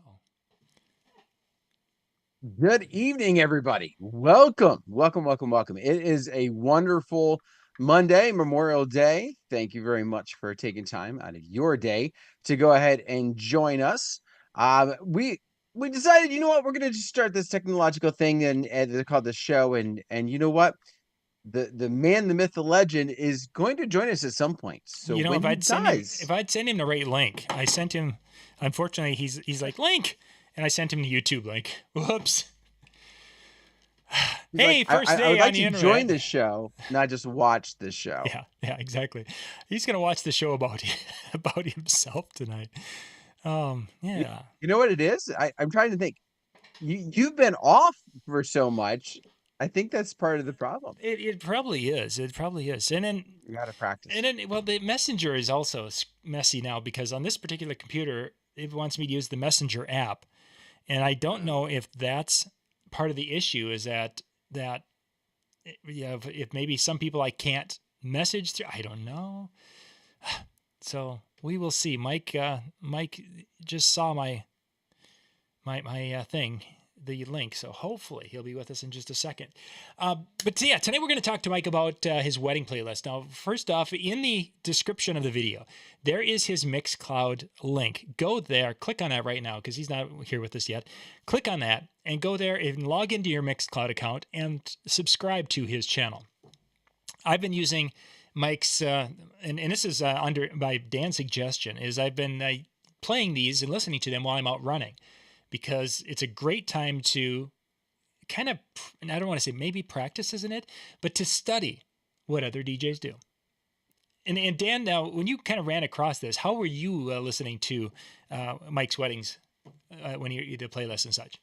go. Good evening, everybody. Welcome, welcome, welcome, welcome. It is a wonderful Monday, Memorial Day. Thank you very much for taking time out of your day to go ahead and join us. We decided, you know what, we're going to just start this technological thing, and they called the show. And you know what, the man, the myth, the legend is going to join us at some point. So You know, when he if does, I'd send him the right link, I sent him. Unfortunately, he's like link, and I sent him the YouTube link. Whoops. he's like, Hey, first I day would on like the to join internet. this show, not just watch this show. Yeah, exactly. He's gonna watch the show about about himself tonight. You, Yeah. you know what it is? I'm trying to think. You've been off for so much. I think that's part of the problem. It probably is. It probably is. You got to practice. Well, the messenger is also messy now because on this particular computer, it wants me to use the messenger app, and I don't know if that's part of the issue. Is that yeah, if maybe some people I can't message through. I don't know. So we will see. Mike just saw my thing, the link. So hopefully he'll be with us in just a second. But yeah, tonight we're going to talk to Mike about his wedding playlist. Now, first off, in the description of the video, there is his Mixcloud link. Go there, click on that right now because he's not here with us yet. Click on that and go there and log into your Mixcloud account and subscribe to his channel. I've been using Mike's, and this is under by Dan's suggestion, is I've been playing these and listening to them while I'm out running because it's a great time to kind of, and I don't want to say maybe practice, isn't it? But to study what other DJs do. And Dan, now when you kind of ran across this, how were you listening to Mike's weddings when you the playlist and such?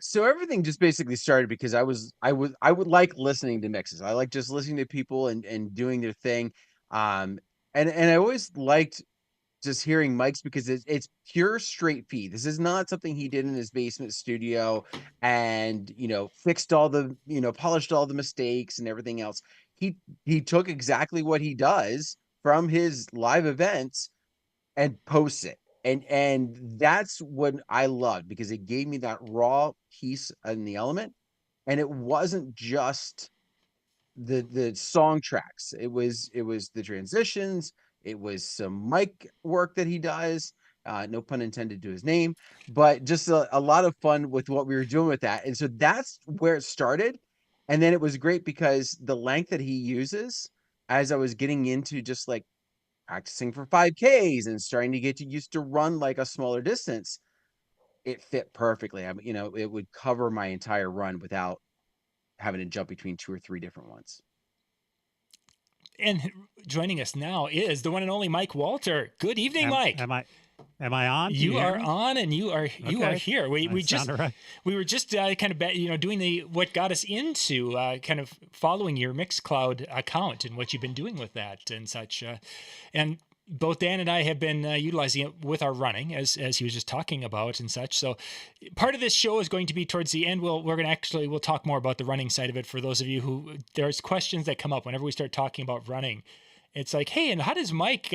So everything just basically started because I would like listening to mixes. I like just listening to people and doing their thing. And I always liked just hearing Mike's because it's pure straight feed. This is not something he did in his basement studio and, fixed all the, polished all the mistakes and everything else. He took exactly what he does from his live events and posts it. And that's what I loved because it gave me that raw piece in the element. And it wasn't just the song tracks. It was the transitions. It was some mic work that he does. No pun intended to his name, but just a lot of fun with what we were doing with that. And so that's where it started. And then it was great because the length that he uses as I was getting into just like practicing for 5Ks and starting to get used to run like a smaller distance, it fit perfectly. I mean, it would cover my entire run without having to jump between two or three different ones. And joining us now is the one and only Mike Walter. Good evening, Am Mike. am I am I on? Can you You hear are me? on, and you are Okay. here. I sound all right. We were just kind of doing the what got us into kind of following your Mixcloud account and what you've been doing with that and such. And both Dan and I have been utilizing it with our running, as he was just talking about and such. So part of this show is going to be towards the end. We'll talk more about the running side of it for those of you who there's questions that come up whenever we start talking about running. It's like, hey, and how does Mike?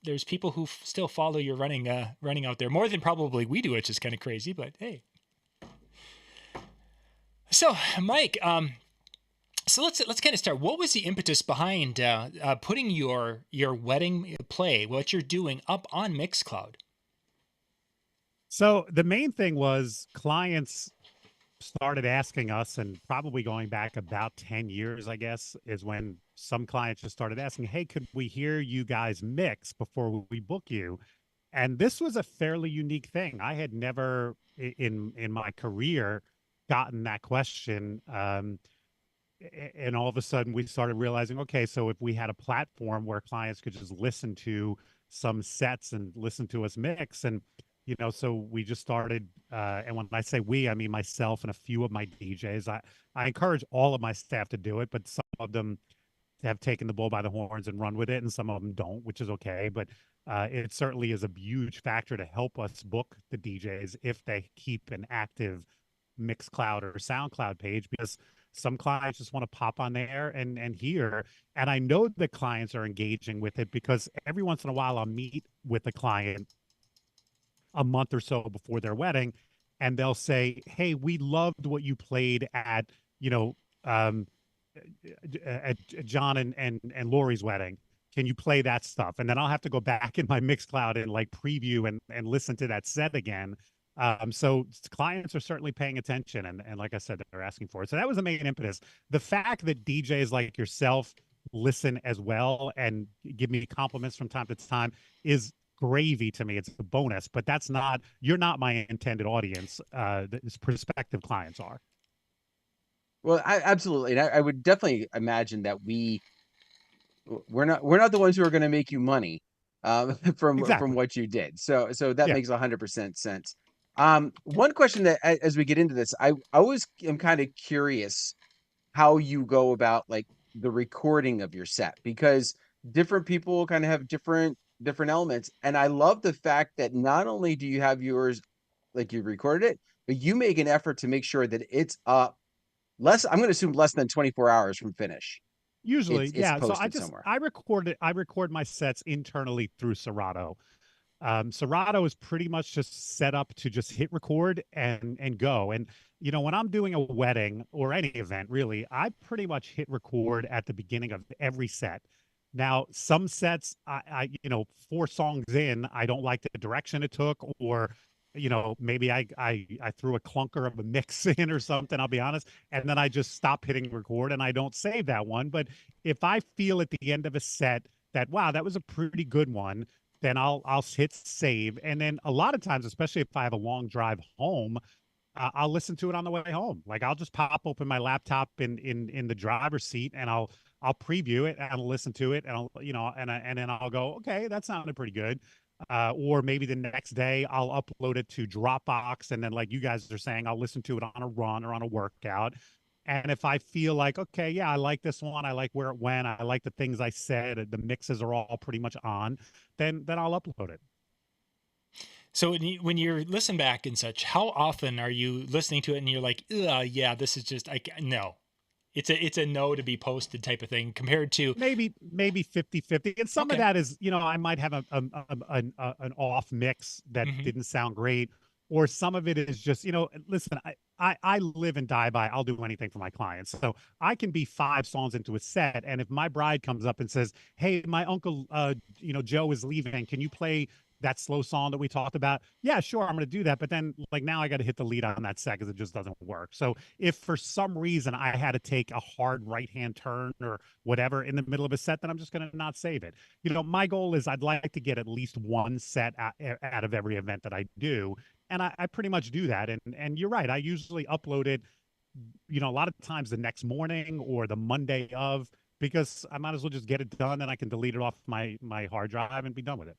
There's people who still follow your running out there more than probably we do, which is kind of crazy. But hey, so Mike, so let's kind of start. What was the impetus behind putting your wedding play, what you're doing, up on Mixcloud? So the main thing was clients started asking us, and probably going back about 10 years, I guess, is when some clients just started asking, hey, could we hear you guys mix before we book you? And this was a fairly unique thing. I had never in my career gotten that question. And all of a sudden we started realizing, okay, so if we had a platform where clients could just listen to some sets and listen to us mix, and so we just started, and when I say we, I mean myself and a few of my DJs. I encourage all of my staff to do it, but some of them have taken the bull by the horns and run with it, and some of them don't, which is okay. But it certainly is a huge factor to help us book the DJs if they keep an active Mixcloud or SoundCloud page, because some clients just want to pop on there and hear. And I know the clients are engaging with it because every once in a while I'll meet with a client a month or so before their wedding, and they'll say, "Hey, we loved what you played at, um, at John and Lori's wedding. Can you play that stuff?" And then I'll have to go back in my Mixcloud and like preview and listen to that set again. So clients are certainly paying attention, and like I said, they're asking for it. So that was the main impetus. The fact that DJs like yourself listen as well and give me compliments from time to time is gravy to me. It's a bonus, but you're not my intended audience. Prospective clients are. Well, absolutely, and I would definitely imagine that we're not the ones who are going to make you money from Exactly. what you did. So that Yeah. makes 100% sense. One question that as we get into this, I always am kind of curious how you go about like the recording of your set, because different people kind of have different elements, and I love the fact that not only do you have yours like you recorded it, but you make an effort to make sure that it's up I'm going to assume less than 24 hours from finish. Usually, It's yeah. So posted somewhere. I record my sets internally through Serato. Serato is pretty much just set up to just hit record and go. And when I'm doing a wedding or any event, really, I pretty much hit record at the beginning of every set. Now, some sets, I 4 songs in, I don't like the direction it took, or maybe I threw a clunker of a mix in or something. I'll be honest, and then I just stop hitting record and I don't save that one. But if I feel at the end of a set that, wow, that was a pretty good one, then I'll hit save. And then a lot of times, especially if I have a long drive home, I'll listen to it on the way home. Like I'll just pop open my laptop in the driver's seat, and I'll preview it and I'll listen to it, and I'll and then I'll go, okay, that sounded pretty good. Or maybe the next day I'll upload it to Dropbox, and then like you guys are saying, I'll listen to it on a run or on a workout. And if I feel like, okay, yeah, I like this one, I like where it went, I like the things I said, the mixes are all pretty much on, then I'll upload it. So when you're listen back and such, how often are you listening to it and you're like, yeah, this is just no, it's a no to be posted type of thing compared to Maybe 50-50. And some of okay, that is, I might have an off mix that hmm didn't sound great, or some of it is just, listen, I live and die by I'll do anything for my clients. So I can be 5 songs into a set, and if my bride comes up and says, "Hey, my uncle Joe is leaving, can you play that slow song that we talked about?" Yeah, sure, I'm going to do that. But then, like, now I got to hit the lead on that set because it just doesn't work. So if for some reason I had to take a hard right hand turn or whatever in the middle of a set, then I'm just going to not save it. My goal is I'd like to get at least one set out of every event that I do. And I pretty much do that. And you're right. I usually upload it, a lot of times the next morning or the Monday of, because I might as well just get it done and I can delete it off my hard drive and be done with it.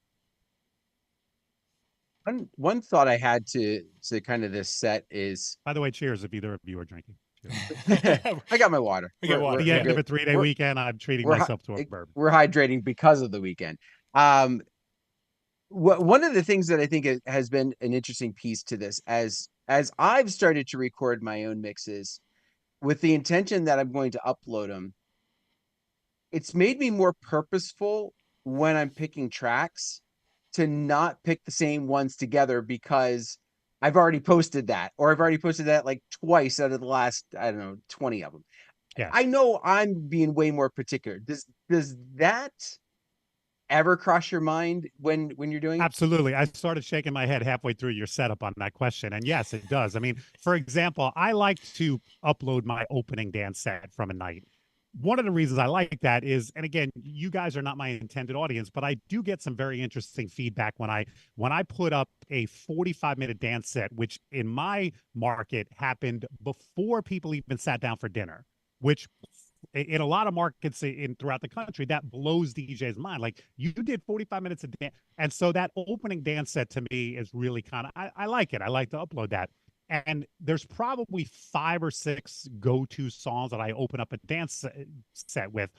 One thought I had to kind of this set is By the way, cheers if either of you are drinking. Cheers. I got my water. we got water. At the Yeah. end of a 3-day We're weekend, I'm treating we're myself to a bourbon. we're hydrating because of the weekend. One of the things that I think has been an interesting piece to this, as I've started to record my own mixes with the intention that I'm going to upload them, it's made me more purposeful when I'm picking tracks to not pick the same ones together, because I've already posted that, or I've already posted that like twice out of the last, I don't know, 20 of them. Yeah. I know I'm being way more particular. Does that ever cross your mind when you're doing it? Absolutely. I started shaking my head halfway through your setup on that question. And yes, it does. I mean, for example, I like to upload my opening dance set from a night. One of the reasons I like that is, and again, you guys are not my intended audience, but I do get some very interesting feedback when I put up a 45-minute dance set, which in my market happened before people even sat down for dinner, which in a lot of markets in throughout the country, that blows DJ's mind. Like, you did 45 minutes a dance. And so that opening dance set to me is really kind of, I like it. I like to upload that. And there's probably 5 or 6 go-to songs that I open up a dance set with.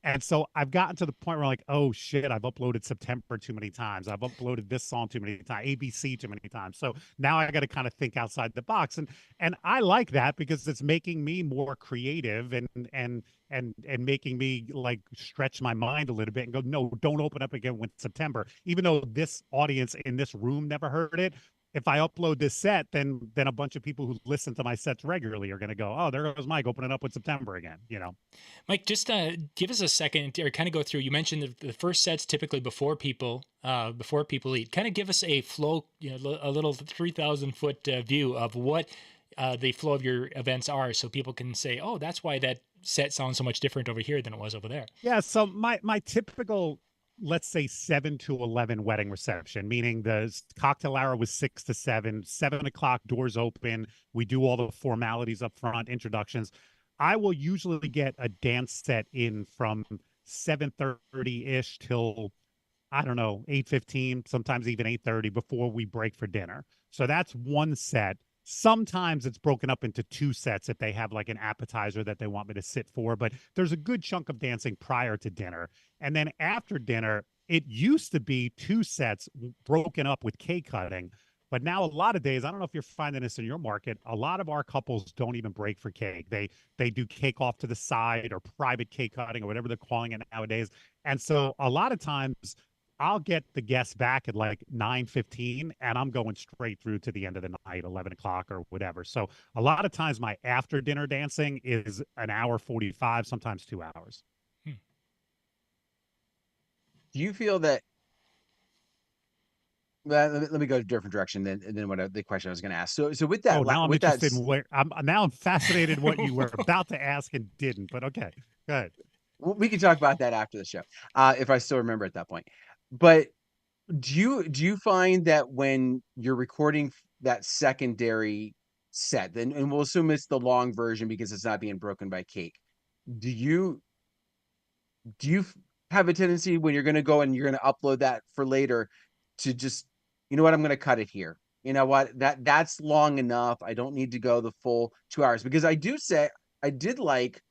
And so I've gotten to the point where I'm like, oh shit, I've uploaded September too many times. I've uploaded this song too many times, ABC too many times. So now I got to kind of think outside the box. And I like that because it's making me more creative and making me like stretch my mind a little bit and go, no, don't open up again with September. Even though this audience in this room never heard it, if I upload this set, then a bunch of people who listen to my sets regularly are going to go, oh, there goes Mike opening up with September again, you know. Mike, just give us a second or kind of go through. You mentioned the first set's typically before people eat. Kind of give us a flow, a little 3,000-foot view of what the flow of your events are, so people can say, oh, that's why that set sounds so much different over here than it was over there. Yeah, so my typical, let's say 7 to 11 wedding reception, meaning the cocktail hour was 6 to 7, 7 o'clock doors open. We do all the formalities up front, introductions. I will usually get a dance set in from 7:30-ish till, I don't know, 8:15, sometimes even 8:30 before we break for dinner. So that's one set. Sometimes it's broken up into two sets if they have like an appetizer that they want me to sit for, but there's a good chunk of dancing prior to dinner. And then after dinner, it used to be two sets broken up with cake cutting. But now a lot of days, I don't know if you're finding this in your market, a lot of our couples don't even break for cake. They do cake off to the side or private cake cutting or whatever they're calling it nowadays. And so a lot of times I'll get the guests back at like 9:15 and I'm going straight through to the end of the night, 11 o'clock or whatever. So a lot of times my after dinner dancing is an hour 45, sometimes 2 hours. Do you feel that? Well, let me go a different direction than what the question I was going to ask. So with that, Oh, now I'm with that, interested in I'm fascinated what you were about to ask and didn't, but okay, good. we can talk about that after the show, if I still remember at that point. But do you find that when you're recording that secondary set, then, and we'll assume it's the long version because it's not being broken by cake, do you have a tendency when you're going to go and you're going to upload that for later to just, you know what, I'm going to cut it here. You know what, that's long enough. I don't need to go the full 2 hours, because I did like,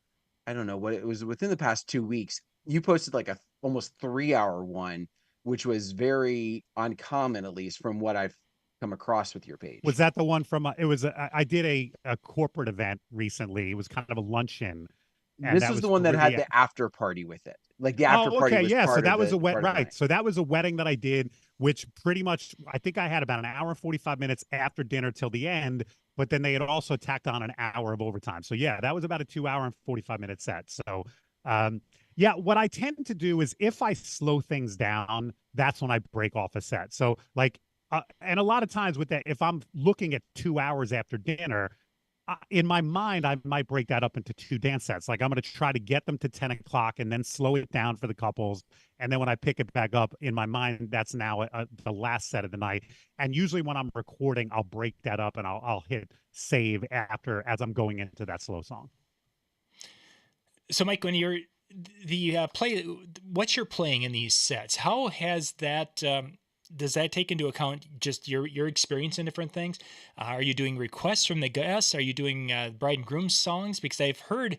I don't know what it was, within the past 2 weeks, you posted like a almost 3 hour one, which was very uncommon, at least from what I've come across with your Was page. that the one from, I did a corporate event recently. It was kind of a luncheon, and This that was was the one that had 3. the after party with it. Like the after Oh, party okay. was Yeah. So part of that was the a wet, part of the right. night. So that was a wedding that I did, which pretty much, I think I had about an hour and 45 minutes after dinner till the end, but then they had also tacked on an hour of overtime. So yeah, that was about a 2 hour and 45-minute set. So, yeah, what I tend to do is if I slow things down, that's when I break off a set. So like, and a lot of times with that, if I'm looking at 2 hours after dinner, in my mind, I might break that up into two dance sets. Like I'm going to try to get them to 10 o'clock and then slow it down for the couples. And then when I pick it back up in my mind, that's now the last set of the night. And usually when I'm recording, I'll break that up and I'll hit save after as I'm going into that slow song. So, Mike, when you're what you're playing in these sets, how has that? Does that take into account just your experience in different things? Are you doing requests from the guests? Are you doing bride and groom songs? Because I've heard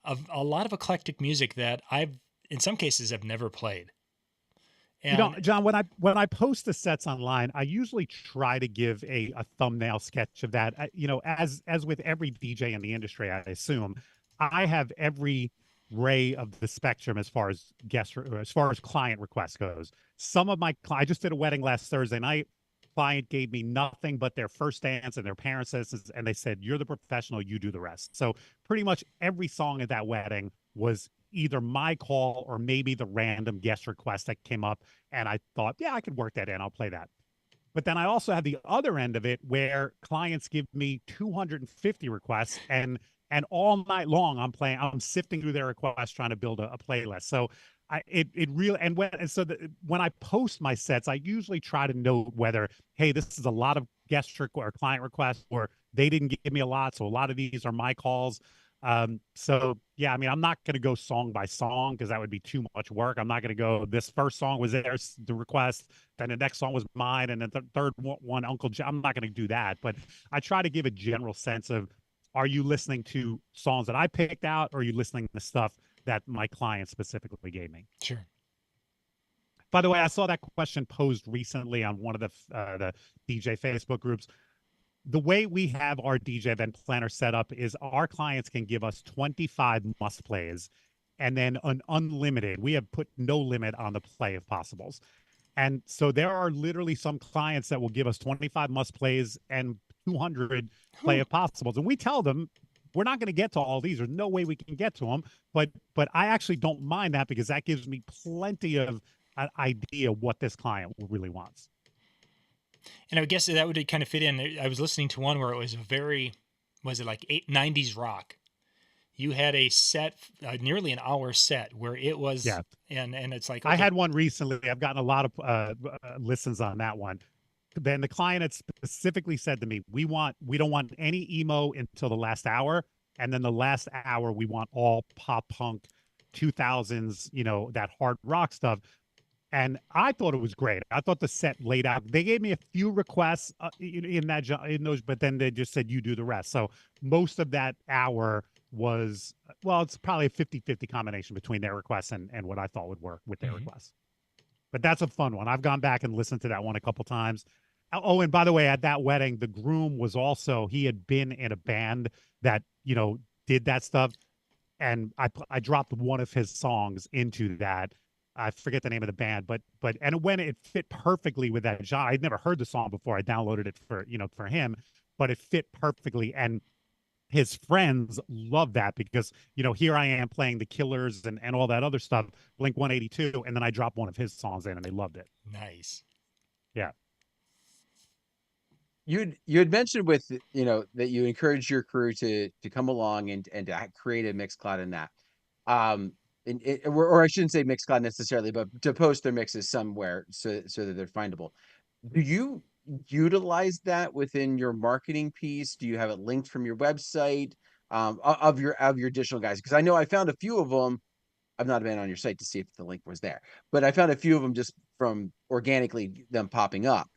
of a lot of eclectic music that in some cases, have never played. And John, when I post the sets online, I usually try to give a thumbnail sketch of that. As with every DJ in the industry, I assume I have every ray of the spectrum as far as client requests goes. Some of I just did a wedding last Thursday night. Client gave me nothing but their first dance and their parents' dances, and they said, "You're the professional, you do the rest." So pretty much every song at that wedding was either my call or maybe the random guest request that came up, and I thought, yeah, I could work that in. I'll play that. But then I also have the other end of it where clients give me 250 requests, and all night long I'm sifting through their requests trying to build a playlist. So it really, when I post my sets, I usually try to note whether, hey, this is a lot of or client requests, or they didn't give me a lot, so a lot of these are my calls. So yeah, I mean, I'm not going to go song by song because that would be too much work. I'm not going to go, this first song was theirs, the request, then the next song was mine, and then the third one, Uncle John. I'm not going to do that, but I try to give a general sense of, are you listening to songs that I picked out, or are you listening to stuff that my client specifically gave me. Sure. By the way, I saw that question posed recently on one of the DJ Facebook groups. The way we have our DJ event planner set up is our clients can give us 25 must plays and then an unlimited. We have put no limit on the play of possibles. And so there are literally some clients that will give us 25 must plays and 200 play of possibles. And we tell them we're not going to get to all these. There's no way we can get to them. But I actually don't mind that because that gives me plenty of an idea what this client really wants. And I would guess that would kind of fit in. I was listening to one where it was was it like 90s rock? You had a set, nearly an hour set where it was, Yeah. and it's like, I okay. had one recently. I've gotten a lot of listens on that one. Then the client had specifically said to me, we don't want any emo until the last hour. And then the last hour, we want all pop punk 2000s, that hard rock stuff. And I thought it was great. I thought the set laid out. They gave me a few requests in those, but then they just said, you do the rest. So most of that hour was, well, it's probably a 50-50 combination between their requests and what I thought would work with their requests. But that's a fun one. I've gone back and listened to that one a couple times. Oh, and by the way, at that wedding, the groom was also, he had been in a band that, did that stuff. And I dropped one of his songs into that. I forget the name of the band, but and when it fit perfectly with that genre, I'd never heard the song before. I downloaded it for him, but it fit perfectly. And his friends love that because, here I am playing the Killers and all that other stuff, Blink 182, and then I dropped one of his songs in and they loved it. Nice. Yeah. You had mentioned with, that you encourage your crew to come along and to create a Mixcloud in that. Or I shouldn't say Mixcloud necessarily, but to post their mixes somewhere so that they're findable. Do you utilize that within your marketing piece? Do you have it linked from your website, of your additional guys? Because I know I found a few of them. I've not been on your site to see if the link was there, but I found a few of them just from organically them popping up.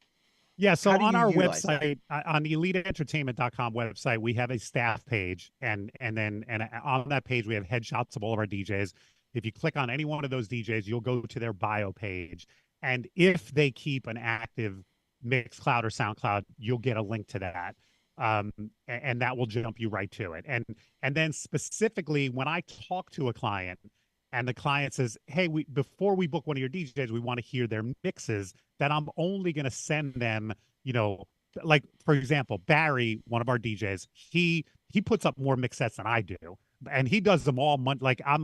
Yeah, so How do on you our utilize that? website, on the eliteentertainment.com website, we have a staff page, and on that page we have headshots of all of our DJs. If you click on any one of those DJs, you'll go to their bio page, and if they keep an active Mixcloud or SoundCloud, you'll get a link to that, and that will jump you right to it. And then specifically, when I talk to a client, and the client says, "Hey, before we book one of your DJs, we want to hear their mixes," that I'm only going to send them, like for example, Barry, one of our DJs, he puts up more mix sets than I do, and he does them all. Like I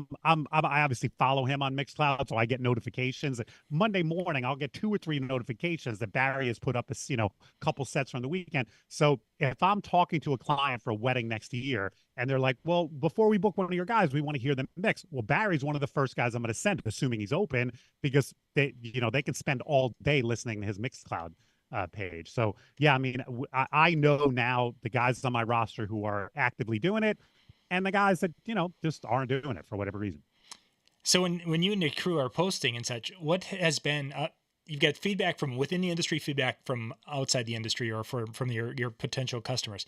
obviously follow him on Mixcloud, so I get notifications. Monday morning, I'll get 2 or 3 notifications that Barry has put up a couple sets from the weekend. So if I'm talking to a client for a wedding next year, and they're like, well, before we book one of your guys, we want to hear them mix. Well, Barry's one of the first guys I'm going to send, assuming he's open, because they can spend all day listening to his Mixcloud page. So yeah, I mean, I know now the guys on my roster who are actively doing it, and the guys that just aren't doing it for whatever reason. So when you and your crew are posting and such, what has been you've got feedback from within the industry, feedback from outside the industry, or from your potential customers.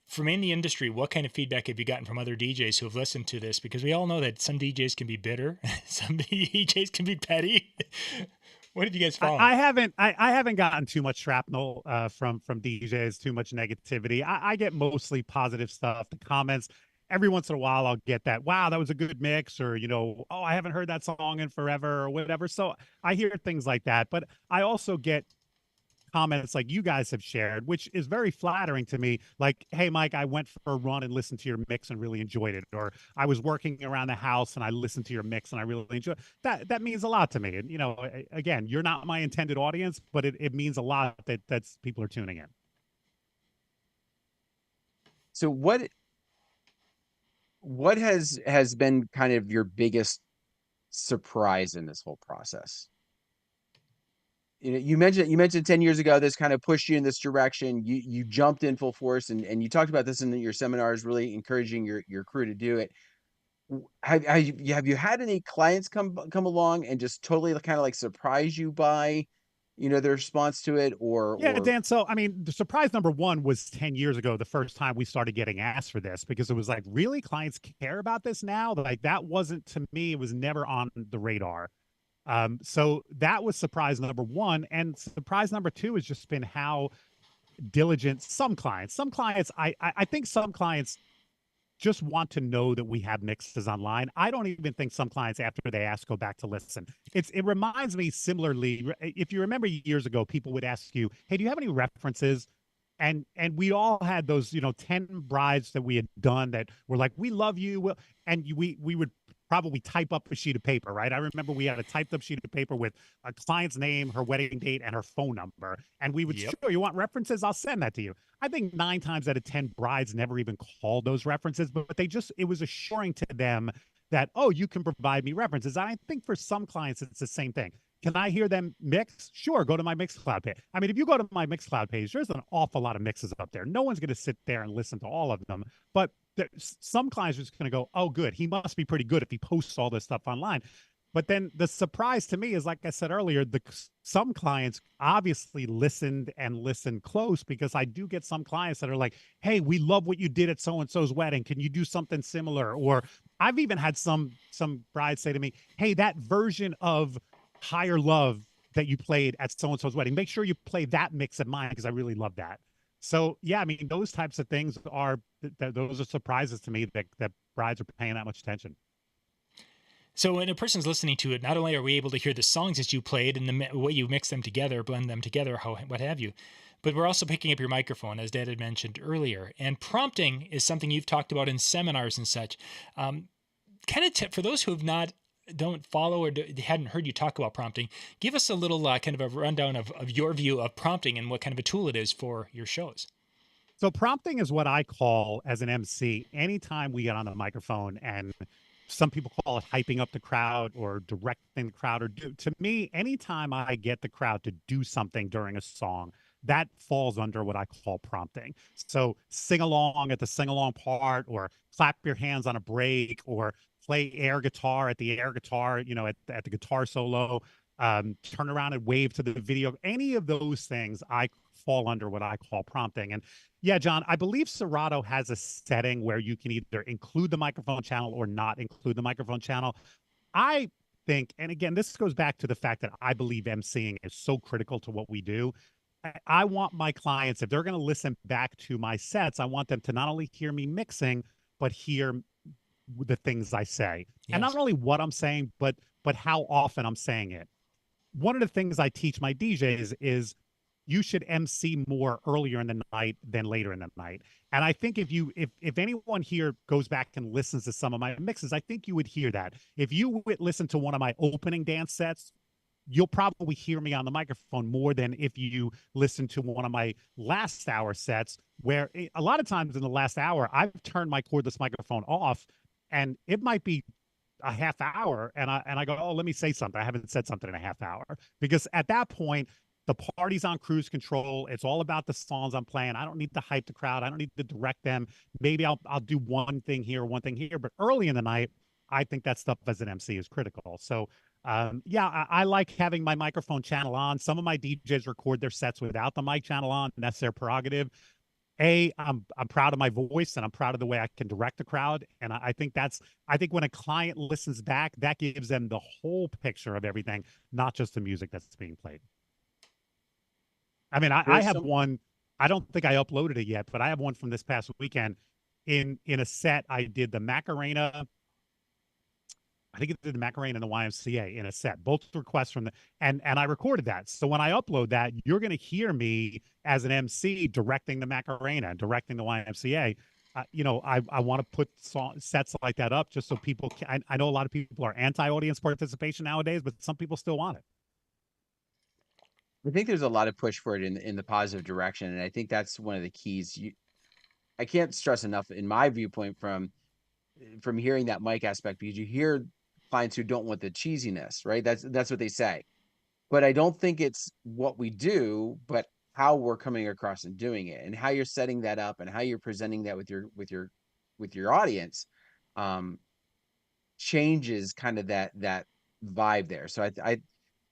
From in the industry, what kind of feedback have you gotten from other DJs who have listened to this? Because we all know that some DJs can be bitter, some DJs can be petty. What have you guys found? I haven't gotten too much shrapnel from DJs, too much negativity. I get mostly positive stuff. The comments, every once in a while, I'll get that, wow, that was a good mix, or oh, I haven't heard that song in forever, or whatever. So I hear things like that, but I also get comments like you guys have shared, which is very flattering to me. Like, hey, Mike, I went for a run and listened to your mix and really enjoyed it. Or I was working around the house and I listened to your mix and I really enjoyed it. That means a lot to me. And, again, you're not my intended audience, but it means a lot that people are tuning in. So what has been kind of your biggest surprise in this whole process? You mentioned 10 years ago, this kind of pushed you in this direction. You jumped in full force, and you talked about this in your seminars, really encouraging your crew to do it. Have you had any clients come along and just totally kind of like surprise you by the response to it, Yeah, or Dan. So, I mean, the surprise number one was 10 years ago, the first time we started getting asked for this, because it was like, really? Clients care about this now? Like, that wasn't, to me, it was never on the radar. So that was surprise number one. And surprise number two has just been how diligent some clients, I think some clients just want to know that we have mixes online. I don't even think some clients, after they ask, go back to listen. It reminds me similarly. If you remember years ago, people would ask you, "Hey, do you have any references?" And we all had those, 10 brides that we had done that were like, "We love you," and we would probably type up a sheet of paper, right? I remember we had a typed up sheet of paper with a client's name, her wedding date, and her phone number, and we would, Yep. sure, you want references? I'll send that to you. I think 9 times out of 10, brides never even called those references, but they just, it was assuring to them that, oh, you can provide me references. I think for some clients, it's the same thing. Can I hear them mix? Sure, go to my Mixcloud page. I mean, if you go to my Mixcloud page, there's an awful lot of mixes up there. No one's going to sit there and listen to all of them, but some clients are just going to go, oh, good, he must be pretty good if he posts all this stuff online. But then the surprise to me is, like I said earlier, some clients obviously listened and listened close, because I do get some clients that are like, "Hey, we love what you did at so and so's wedding. Can you do something similar?" Or I've even had some brides say to me, "Hey, that version of Higher Love that you played at so and so's wedding, make sure you play that mix of mine because I really love that." So yeah, I mean, those types of things are those are surprises to me that brides are paying that much attention. So when a person's listening to it, not only are we able to hear the songs that you played and the way you mix them together, blend them together, how what have you, but we're also picking up your microphone, as Dad had mentioned earlier. And prompting is something you've talked about in seminars and such. Kind of for those who have not don't follow or hadn't heard you talk about prompting, give us a little kind of a rundown of your view of prompting and what kind of a tool it is for your shows. So prompting is what I call, as an MC, anytime we get on the microphone, and some people call it hyping up the crowd or directing the crowd, or to me, anytime I get the crowd to do something during a song, that falls under what I call prompting. So sing along at the sing along part, or clap your hands on a break, or play air guitar at the air guitar, at the guitar solo, turn around and wave to the video. Any of those things I fall under what I call prompting. And yeah, John, I believe Serato has a setting where you can either include the microphone channel or not include the microphone channel. I think, and again, this goes back to the fact that I believe emceeing is so critical to what we do. I want my clients, if they're going to listen back to my sets, I want them to not only hear me mixing, but hear the things I say. And not Yes. only what I'm saying, but how often I'm saying it. One of the things I teach my DJs is you should MC more earlier in the night than later in the night. And I think if anyone here goes back and listens to some of my mixes, I think you would hear that. If you would listen to one of my opening dance sets, you'll probably hear me on the microphone more than if you listen to one of my last hour sets, where a lot of times in the last hour, I've turned my cordless microphone off, and it might be a half hour, and I go, oh, let me say something. I haven't said something in a half hour, because at that point the party's on cruise control. It's all about the songs I'm playing. I don't need to hype the crowd. I don't need to direct them. Maybe I'll do one thing here, one thing here, but early in the night, I think that stuff as an MC is critical. So yeah, I like having my microphone channel on. Some of my DJs record their sets without the mic channel on, and that's their prerogative. I'm proud of my voice, and I'm proud of the way I can direct the crowd. And I think when a client listens back, that gives them the whole picture of everything, not just the music that's being played. I mean, I there's have some one. I don't think I uploaded it yet, but I have one from this past weekend. In a set, I did the Macarena. I think it did the Macarena and the YMCA in a set, both requests from and I recorded that. So when I upload that, you're going to hear me as an MC directing the Macarena, directing the YMCA. I want to put sets like that up just so people can. I know a lot of people are anti-audience participation nowadays, but some people still want it. I think there's a lot of push for it in the positive direction, and I think that's one of the keys. I can't stress enough, in my viewpoint, from hearing that mic aspect, because you hear clients who don't want the cheesiness, right? That's what they say. But I don't think it's what we do, but how we're coming across and doing it, and how you're setting that up, and how you're presenting that with your audience, um, changes kind of that vibe there. So I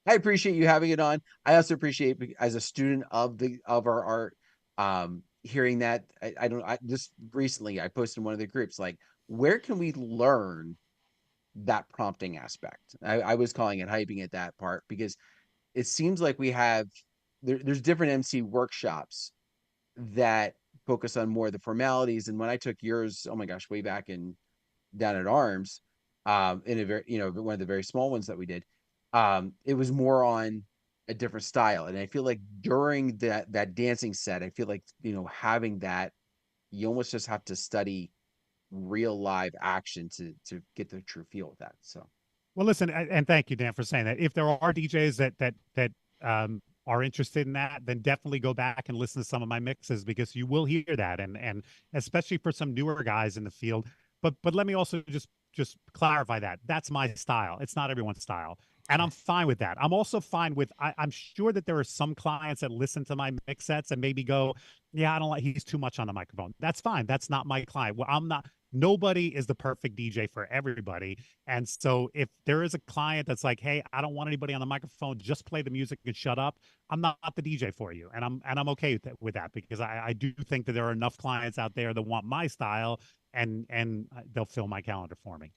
I appreciate you having it on. I also appreciate as a student of our art, hearing that. I don't. I just recently I posted in one of the groups like, where can we learn that prompting aspect? I was calling it hyping it that part because it seems like we have there's different MC workshops that focus on more of the formalities. And when I took yours, oh my gosh, way back in down at Arms, in a very, one of the very small ones that we did, it was more on a different style. And I feel like during that dancing set, I feel like, having that, you almost just have to study real live action to get the true feel of that. So Well, listen, and thank you, Dan, for saying that. If there are DJs that are interested in that, then definitely go back and listen to some of my mixes because you will hear that, and especially for some newer guys in the field. But let me also just clarify that that's my style. It's not everyone's style, and I'm fine with that. I'm also fine with. I'm sure that there are some clients that listen to my mix sets and maybe go, "Yeah, I don't like. He's too much on the microphone." That's fine. That's not my client. Well, I'm not. Nobody is the perfect DJ for everybody. And so if there is a client that's like, "Hey, I don't want anybody on the microphone, just play the music and shut up," I'm not the DJ for you. And I'm okay with that because I do think that there are enough clients out there that want my style and they'll fill my calendar for me.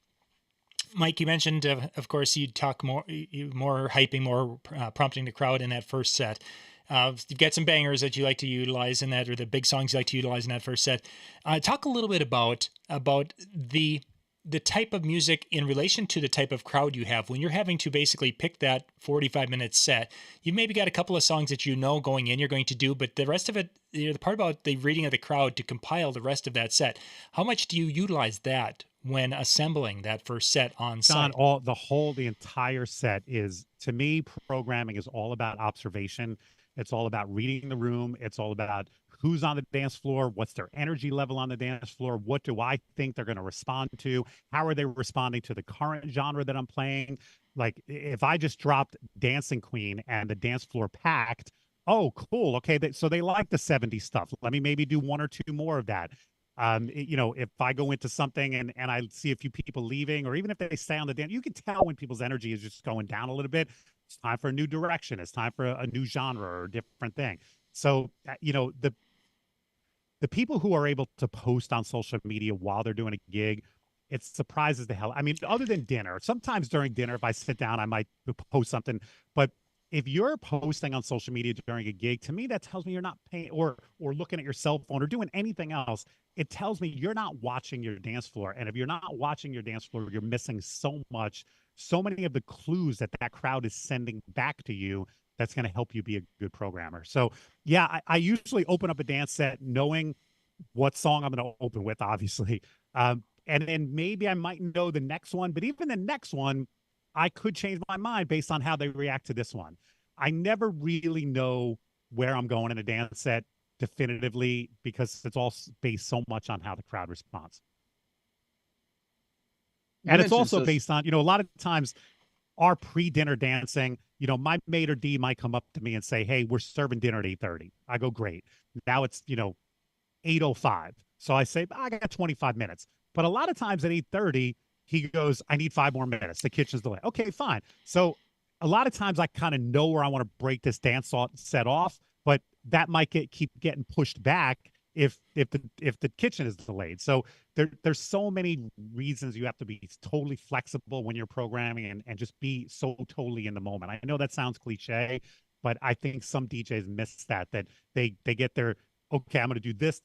Mike, you mentioned, of course, you talk more hyping, more prompting the crowd in that first set. You've got some bangers that you like to utilize in that, or the big songs you like to utilize in that first set. Talk a little bit about the type of music in relation to the type of crowd you have when you're having to basically pick that 45-minute set. You've maybe got a couple of songs that going in you're going to do, but the rest of it, the part about the reading of the crowd to compile the rest of that set, how much do you utilize that when assembling that first set on John, site? the entire set is, to me, programming is all about observation. It's all about reading the room. It's all about who's on the dance floor, what's their energy level on the dance floor, what do I think they're going to respond to, how are they responding to the current genre that I'm playing. Like if I just dropped Dancing Queen and the dance floor packed, oh, cool. Okay, so they like the 70s stuff. Let me maybe do one or two more of that. If I go into something and I see a few people leaving, or even if they stay on the dance, you can tell when people's energy is just going down a little bit. It's time for a new direction. It's time for a new genre or a different thing. So, the people who are able to post on social media while they're doing a gig, it surprises the hell. I mean, other than dinner, sometimes during dinner, if I sit down, I might post something. But if you're posting on social media during a gig, to me, that tells me you're not paying or looking at your cell phone or doing anything else. It tells me you're not watching your dance floor. And if you're not watching your dance floor, you're missing so much, so many of the clues that crowd is sending back to you that's going to help you be a good programmer. So, yeah, I usually open up a dance set knowing what song I'm going to open with, obviously. And then maybe I might know the next one, but even the next one, I could change my mind based on how they react to this one. I never really know where I'm going in a dance set definitively because it's all based so much on how the crowd responds. you And it's mentioned also social. based on, a lot of times our pre-dinner dancing, my mate or D might come up to me and say, "Hey, we're serving dinner at 8:30." I go, "Great." Now it's, 8:05. So I say, "I got 25 minutes." But a lot of times at 8:30, he goes, "I need 5 more minutes. The kitchen's delayed." Okay, fine. So a lot of times I kind of know where I want to break this dance set off, but that might keep getting pushed back if the kitchen is delayed. So there's so many reasons you have to be totally flexible when you're programming and just be so totally in the moment. I know that sounds cliche, but I think some DJs miss that they get their, okay, I'm going to do this,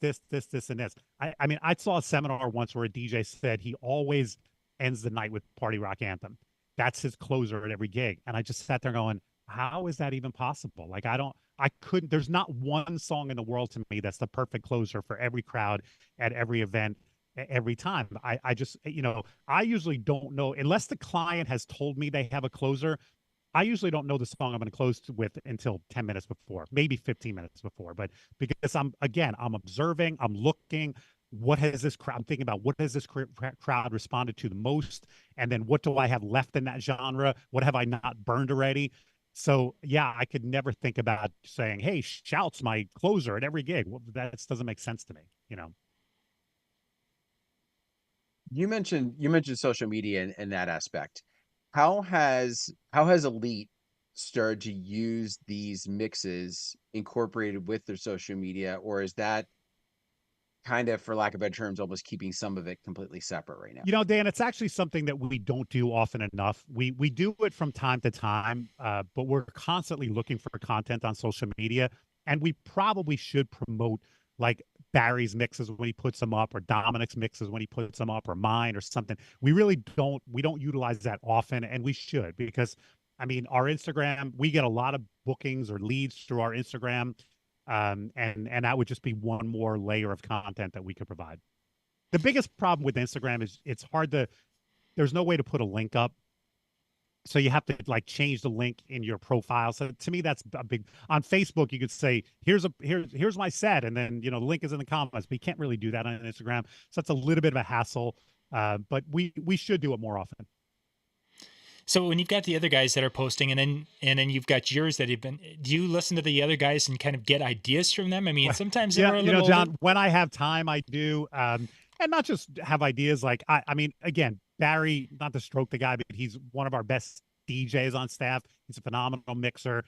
and this. I mean, I saw a seminar once where a DJ said he always ends the night with Party Rock Anthem. That's his closer at every gig. And I just sat there going, how is that even possible? Like, there's not one song in the world to me that's the perfect closer for every crowd at every event every time. I just, I usually don't know unless the client has told me they have a closer. I usually don't know the song I'm going to close with until 10 minutes before, maybe 15 minutes before. But because I'm observing, I'm looking, I'm thinking about what has this crowd responded to the most? And then what do I have left in that genre? What have I not burned already? So, yeah, I could never think about saying, "Hey, Shout's my closer at every gig." Well, that doesn't make sense to me. You mentioned social media and that aspect. How has Elite started to use these mixes incorporated with their social media, or is that kind of, for lack of better terms, almost keeping some of it completely separate right now? You know, Dan, it's actually something that we don't do often enough. We do it from time to time, but we're constantly looking for content on social media, and we probably should promote like Barry's mixes when he puts them up, or Dominic's mixes when he puts them up, or mine, or something. We really don't. We don't utilize that often, and we should, because I mean, our Instagram, we get a lot of bookings or leads through our Instagram, and that would just be one more layer of content that we could provide. The biggest problem with Instagram is it's hard to, there's no way to put a link up. So you have to like change the link in your profile. So to me, that's a big, on Facebook, you could say, here's my set. And then, you know, the link is in the comments, but you can't really do that on Instagram. So it's a little bit of a hassle. But we should do it more often. So when you've got the other guys that are posting, and then you've got yours that have been, do you listen to the other guys and kind of get ideas from them? I mean, sometimes they're a little John, when I have time, I do. And not just have ideas. Like, I mean, again, Barry, not to stroke the guy, but he's one of our best DJs on staff. He's a phenomenal mixer,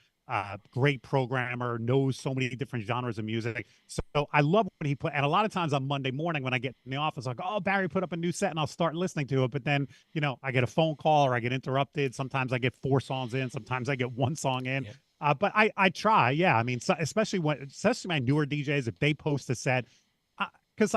great programmer, knows so many different genres of music. So I love when he put, and a lot of times on Monday morning when I get in the office, I go, oh, Barry put up a new set, and I'll start listening to it. But then, you know, I get a phone call or I get interrupted. Sometimes I get 4 songs in, sometimes I get 1 song in. Yeah. But I try. Yeah. I mean, so, especially my newer DJs, if they post a set, because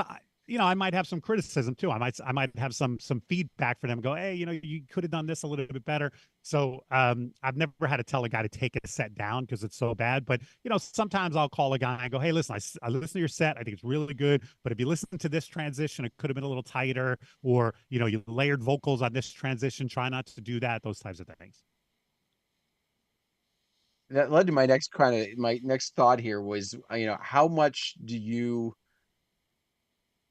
you know, I might have some criticism too. I might have some feedback for them. Go, hey, you know, you could have done this a little bit better. So I've never had to tell a guy to take a set down because it's so bad. But you know, sometimes I'll call a guy and go, hey, listen, I listen to your set. I think it's really good. But if you listen to this transition, it could have been a little tighter. Or you know, you layered vocals on this transition. Try not to do that. Those types of things. That led to my next thought here was, you know, how much do you,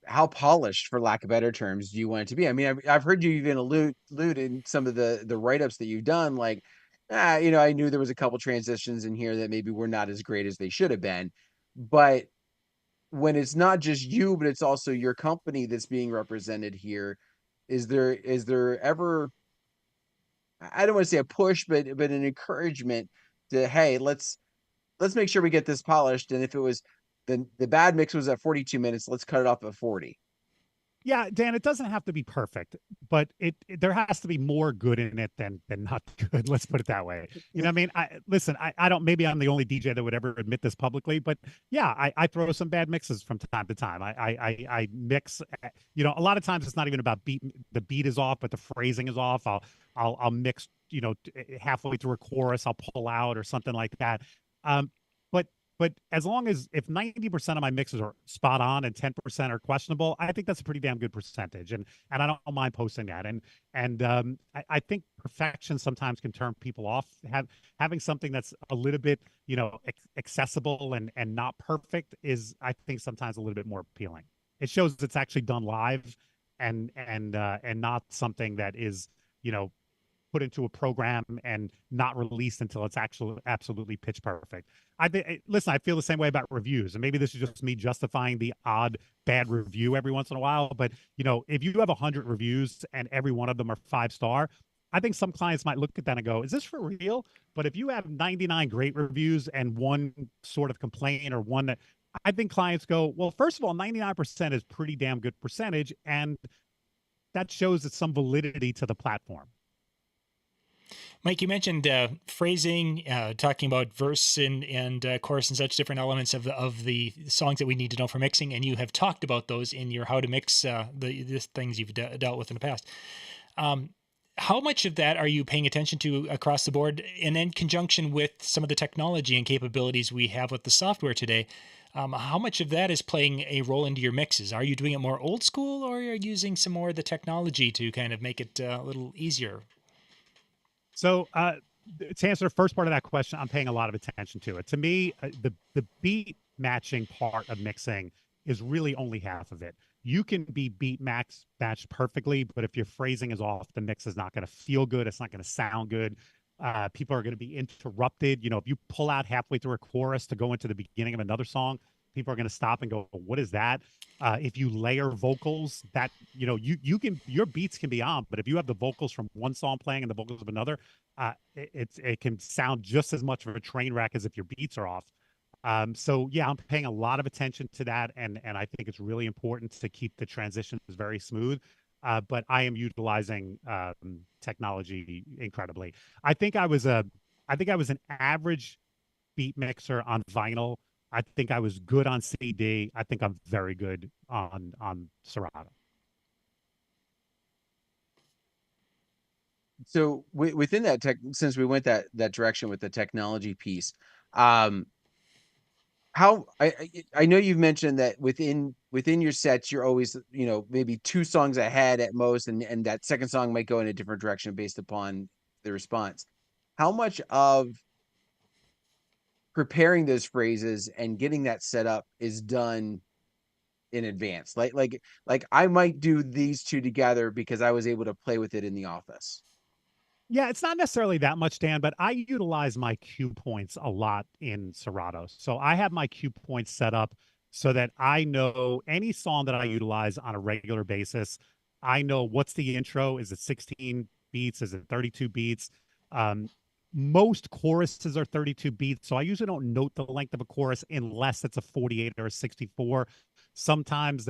how polished, for lack of better terms, do you want it to be? I mean, I've heard you even allude in some of the write-ups that you've done, like, you know, I knew there was a couple transitions in here that maybe were not as great as they should have been. But when it's not just you, but it's also your company that's being represented here, is there ever, I don't want to say a push, but an encouragement to, hey, let's make sure we get this polished. And if it was the bad mix was at 42 minutes, let's cut it off at 40. Yeah, Dan, it doesn't have to be perfect, but there has to be more good in it than not good. Let's put it that way. You know what I mean? I don't, maybe I'm the only DJ that would ever admit this publicly, but yeah, I throw some bad mixes from time to time. I mix, you know, a lot of times it's not even about beat. The beat is off, but the phrasing is off. I'll mix, you know, halfway through a chorus, I'll pull out or something like that. But as long as, if 90% of my mixes are spot on and 10% are questionable, I think that's a pretty damn good percentage. And I don't mind posting that. And I think perfection sometimes can turn people off. Having something that's a little bit, you know, accessible and not perfect is, I think, sometimes a little bit more appealing. It shows it's actually done live and not something that is, you know, put into a program and not released until it's actually absolutely pitch perfect. Listen, I feel the same way about reviews, and maybe this is just me justifying the odd bad review every once in a while. But you know, if you have 100 reviews and every one of them are 5-star, I think some clients might look at that and go, "Is this for real?" But if you have 99 great reviews and one sort of complaint or one that, I think clients go, "Well, first of all, 99% is pretty damn good percentage, and that shows that some validity to the platform." Mike, you mentioned phrasing, talking about verse and chorus and such different elements of the songs that we need to know for mixing, and you have talked about those in your how to mix the things you've dealt with in the past. How much of that are you paying attention to across the board, and in conjunction with some of the technology and capabilities we have with the software today? How much of that is playing a role into your mixes? Are you doing it more old school, or are you using some more of the technology to kind of make it a little easier? So to answer the first part of that question, I'm paying a lot of attention to it. To me, the beat matching part of mixing is really only half of it. You can be matched perfectly, but if your phrasing is off, the mix is not going to feel good. It's not going to sound good. People are going to be interrupted. You know, if you pull out halfway through a chorus to go into the beginning of another song, people are going to stop and go, what is that? If you layer vocals, that you can, your beats can be on, but if you have the vocals from one song playing and the vocals of another, it can sound just as much of a train wreck as if your beats are off. So yeah, I'm paying a lot of attention to that, and I think it's really important to keep the transitions very smooth. But I am utilizing technology incredibly. I think I think I was an average beat mixer on vinyl. I think I was good on CD. I think I'm very good on Serato. So within that tech, since we went that direction with the technology piece, um, how I know you've mentioned that within your sets you're always, maybe 2 songs ahead at most, and that second song might go in a different direction based upon the response. How much of preparing those phrases and getting that set up is done in advance? Like I might do these two together because I was able to play with it in the office. Yeah, it's not necessarily that much, Dan, but I utilize my cue points a lot in Serato. So I have my cue points set up so that I know any song that I utilize on a regular basis. I know what's the intro. Is it 16 beats? Is it 32 beats? Um, Most choruses are 32 beats. So I usually don't note the length of a chorus unless it's a 48 or a 64. Sometimes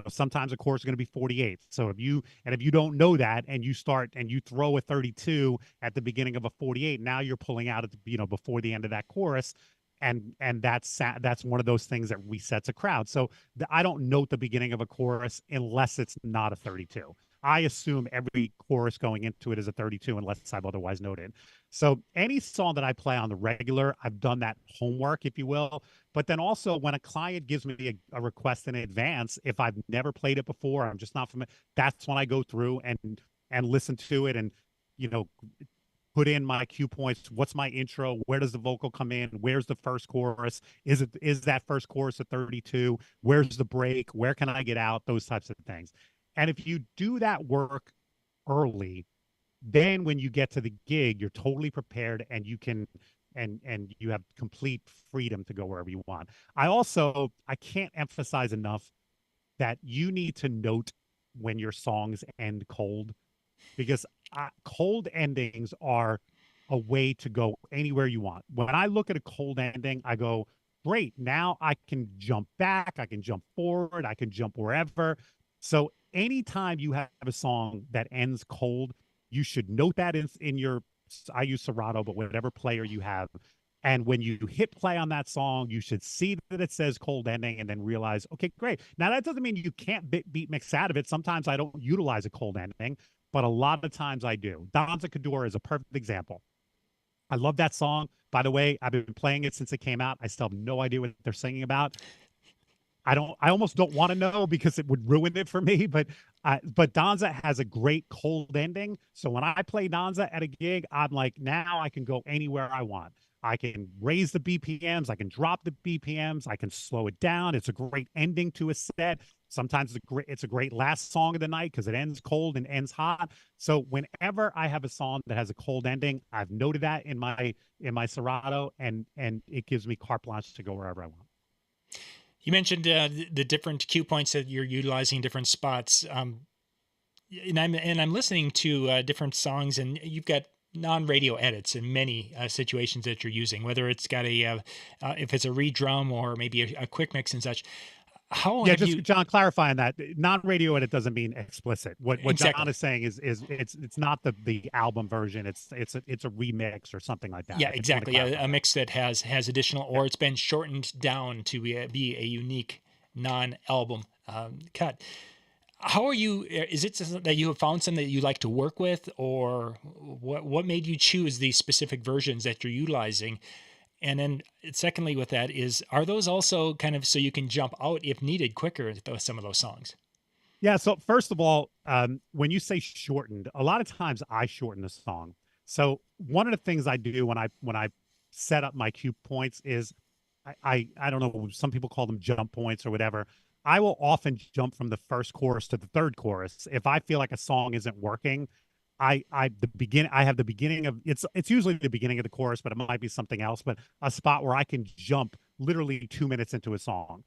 sometimes a chorus is going to be 48. So if you don't know that and you start and you throw a 32 at the beginning of a 48, now you're pulling out at before the end of that chorus, and that's one of those things that resets a crowd. So I don't note the beginning of a chorus unless it's not a 32. I assume every chorus going into it is a 32 unless I've otherwise noted. So any song that I play on the regular, I've done that homework, if you will. But then also when a client gives me a request in advance, if I've never played it before, I'm just not familiar, that's when I go through and listen to it and, you know, put in my cue points. What's my intro? Where does the vocal come in? Where's the first chorus? Is that first chorus a 32? Where's the break? Where can I get out? Those types of things. And if you do that work early, then when you get to the gig, you're totally prepared and you can and you have complete freedom to go wherever you want. I can't emphasize enough that you need to note when your songs end cold, because cold endings are a way to go anywhere you want. When I look at a cold ending, I go, great, now I can jump back, I can jump forward, I can jump wherever. So anytime you have a song that ends cold, you should note that in your, I use Serato, but whatever player you have. And when you hit play on that song, you should see that it says cold ending and then realize, okay, great. Now, that doesn't mean you can't beat mix out of it. Sometimes I don't utilize a cold ending, but a lot of times I do. Danza Cador is a perfect example. I love that song. By the way, I've been playing it since it came out. I still have no idea what they're singing about. I almost don't want to know because it would ruin it for me. But Danza has a great cold ending. So when I play Danza at a gig, I'm like, now I can go anywhere I want. I can raise the BPMs, I can drop the BPMs, I can slow it down. It's a great ending to a set. Sometimes it's a great last song of the night because it ends cold and ends hot. So whenever I have a song that has a cold ending, I've noted that in my Serato, and it gives me carte blanche to go wherever I want. You mentioned the different cue points that you're utilizing in different spots, and I'm listening to different songs, and you've got non-radio edits in many situations that you're using, whether it's got if it's a re-drum or maybe a quick mix and such. John, clarifying that non-radio edit doesn't mean explicit. What exactly. John is saying is it's not the album version. It's a remix or something like that. Yeah, exactly. A mix that has additional, or it's been shortened down to be a unique non-album cut. How are you? Is it that you have found some that you like to work with, or what made you choose these specific versions that you're utilizing? And then secondly, with that are those also kind of so you can jump out if needed quicker with some of those songs? Yeah. So first of all, when you say shortened, a lot of times I shorten the song. So one of the things I do when I set up my cue points is I don't know, some people call them jump points or whatever. I will often jump from the first chorus to the third chorus if I feel like a song isn't working. I have the beginning of it's usually the beginning of the chorus, but it might be something else. But a spot where I can jump literally 2 minutes into a song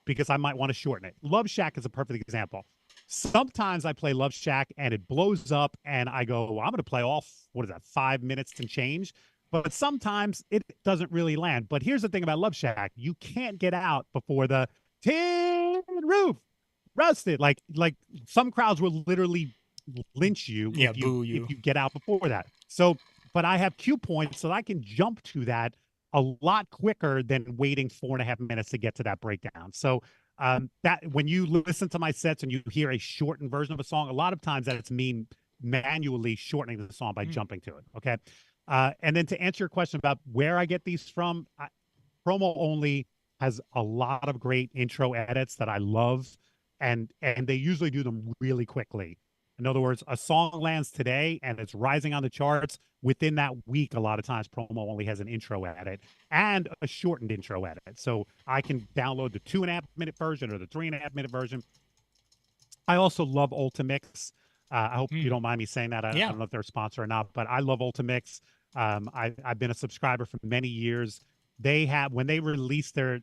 because I might want to shorten it. Love Shack is a perfect example. Sometimes I play Love Shack and it blows up and I go, well, I'm going to play all, what is that, 5 minutes and change? But sometimes it doesn't really land. But here's the thing about Love Shack. You can't get out before the tin roof rusted. Like some crowds will literally lynch you boo you if you get out before that. So, but I have cue points so that I can jump to that a lot quicker than waiting 4.5 minutes to get to that breakdown. So that when you listen to my sets and you hear a shortened version of a song, a lot of times that's me manually shortening the song by jumping to it. Okay. And then to answer your question about where I get these from, Promo Only has a lot of great intro edits that I love, and they usually do them really quickly. In other words, a song lands today and it's rising on the charts. Within that week, a lot of times Promo Only has an intro edit and a shortened intro edit. So I can download the 2.5-minute version or the 3.5-minute version. I also love Ultimix. I hope you don't mind me saying that. I don't know if they're a sponsor or not, but I love Ultimix. I've been a subscriber for many years. They have, when they release their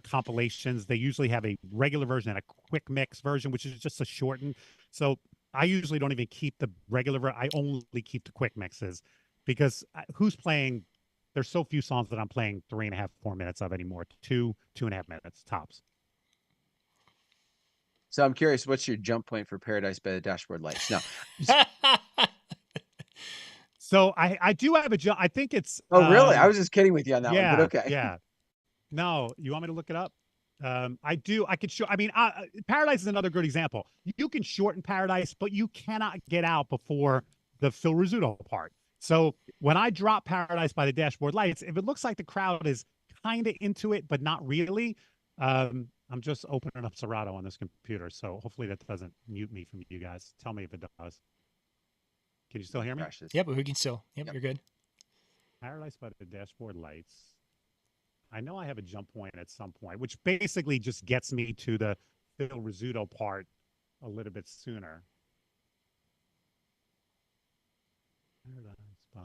compilations, they usually have a regular version and a quick mix version, which is just a shortened. So I usually don't even keep the regular. I only keep the quick mixes because who's playing? There's so few songs that I'm playing 3.5, 4 minutes of anymore. 2.5 minutes tops. So I'm curious, what's your jump point for Paradise by the Dashboard Lights? No. So I do have a jump. I think it's. Oh, really? I was just kidding with you on that one, but okay. Yeah. No, you want me to look it up? I do. I could show. I mean, Paradise is another good example. You can shorten Paradise, but you cannot get out before the Phil Rizzuto part. So when I drop Paradise by the Dashboard Lights, if it looks like the crowd is kind of into it, but not really, I'm just opening up Serato on this computer. So hopefully that doesn't mute me from you guys. Tell me if it does. Can you still hear me? Yeah, but we can still. Yep, you're good. Paradise by the Dashboard Lights. I know I have a jump point at some point, which basically just gets me to the Phil Rizzuto part a little bit sooner. Paradise by.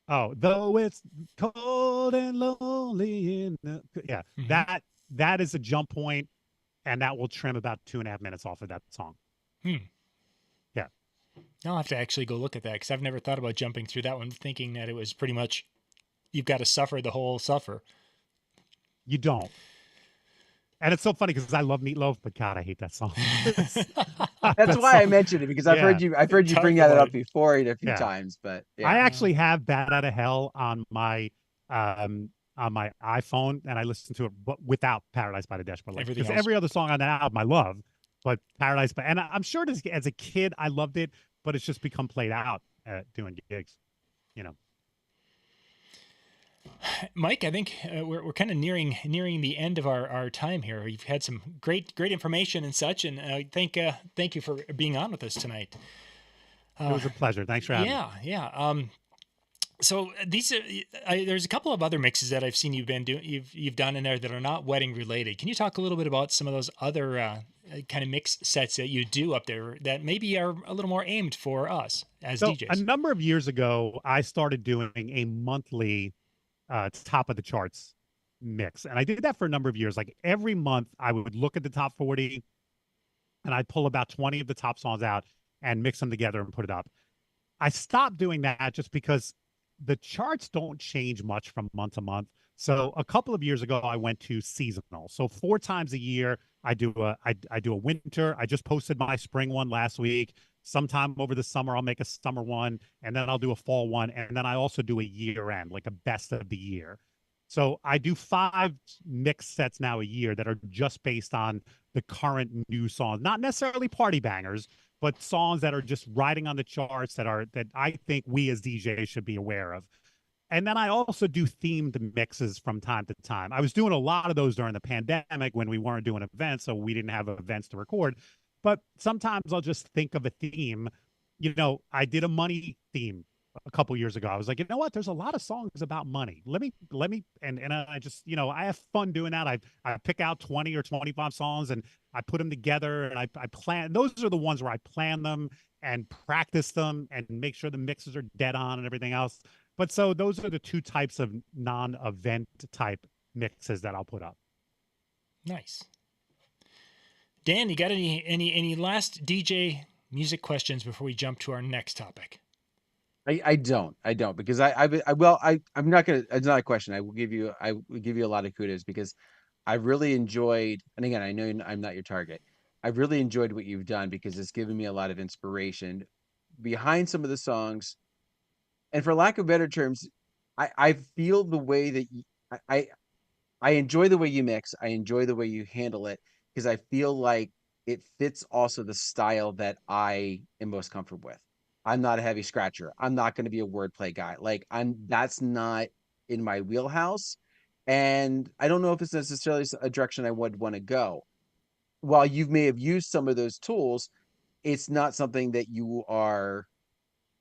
Oh, though it's cold and lonely in the. Yeah, that is a jump point, and that will trim about 2.5 minutes off of that song. Yeah. I'll have to actually go look at that because I've never thought about jumping through that one, thinking that it was pretty much you've got to suffer the whole suffer. You don't. And it's so funny because I love Meatloaf, but God, I hate that song. That's why I mentioned it, because I've heard you bring that up before a few times. But I actually have Bat Out of Hell on my iPhone, and I listen to it without Paradise by the Dashboard Lights. Because every other song on that album I love, but Paradise by, and I'm sure as a kid I loved it, but it's just become played out doing gigs, you know. Mike, I think we're kind of nearing the end of our time here. You've had some great information and such, and thank you for being on with us tonight. It was a pleasure. Thanks for having me. Yeah. So these there's a couple of other mixes that I've seen you've done in there that are not wedding related. Can you talk a little bit about some of those other kind of mix sets that you do up there that maybe are a little more aimed for us as DJs? A number of years ago, I started doing a monthly top of the charts mix, and I did that for a number of years. Like every month, I would look at the top 40, and I'd pull about 20 of the top songs out and mix them together and put it up. I stopped doing that just because the charts don't change much from month to month. So a couple of years ago, I went to seasonal. So 4 times a year, I do a winter. I just posted my spring one last week. Sometime over the summer, I'll make a summer one, and then I'll do a fall one. And then I also do a year end, like a best of the year. So I do 5 mix sets now a year that are just based on the current new songs, not necessarily party bangers, but songs that are just riding on the charts that I think we as DJs should be aware of. And then I also do themed mixes from time to time. I was doing a lot of those during the pandemic when we weren't doing events, so we didn't have events to record. But sometimes I'll just think of a theme. You know, I did a money theme a couple years ago. I was like, you know what? There's a lot of songs about money. And I just, I have fun doing that. I pick out 20 or 25 songs and I put them together and I plan. Those are the ones where I plan them and practice them and make sure the mixes are dead on and everything else. But so those are the two types of non-event type mixes that I'll put up. Nice. Dan, you got any last DJ music questions before we jump to our next topic? I don't because I'm not gonna. It's not a question. I will give you a lot of kudos because I really enjoyed. And again, I know I'm not your target. I really enjoyed what you've done because it's given me a lot of inspiration behind some of the songs. And for lack of better terms, I feel the way that I I enjoy the way you mix. I enjoy the way you handle it because I feel like it fits also the style that I am most comfortable with. I'm not a heavy scratcher. I'm not going to be a wordplay guy. Like that's not in my wheelhouse. And I don't know if it's necessarily a direction I would want to go. While you may have used some of those tools, it's not something that you are